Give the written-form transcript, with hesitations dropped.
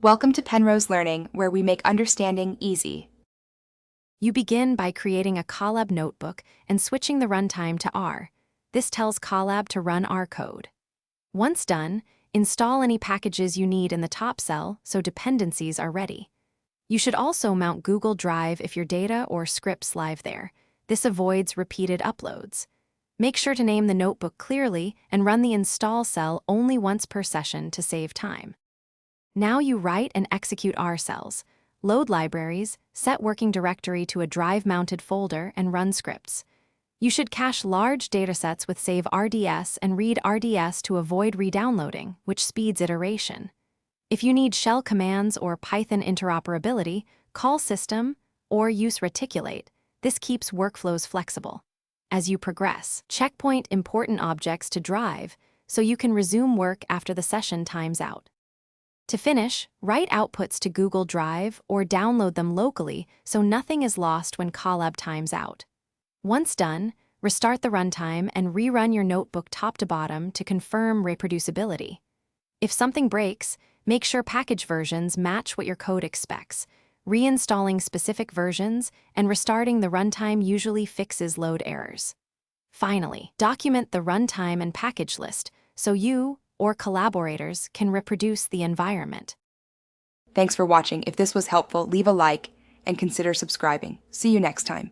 Welcome to Penrose Learning, where we make understanding easy. You begin by creating a Colab notebook and switching the runtime to R. This tells Colab to run R code. Once done, install any packages you need in the top cell so dependencies are ready. You should also mount Google Drive if your data or scripts live there. This avoids repeated uploads. Make sure to name the notebook clearly and run the install cell only once per session to save time. Now you write and execute R cells, load libraries, set working directory to a drive-mounted folder, and run scripts. You should cache large datasets with save RDS and read RDS to avoid redownloading, which speeds iteration. If you need shell commands or Python interoperability, call system or use reticulate. This keeps workflows flexible. As you progress, checkpoint important objects to Drive so you can resume work after the session times out. To finish, write outputs to Google Drive or download them locally so nothing is lost when Colab times out. Once done, restart the runtime and rerun your notebook top to bottom to confirm reproducibility. If something breaks, make sure package versions match what your code expects. Reinstalling specific versions and restarting the runtime usually fixes load errors. Finally, document the runtime and package list so you or collaborators can reproduce the environment. Thanks for watching. If this was helpful, leave a like and consider subscribing. See you next time.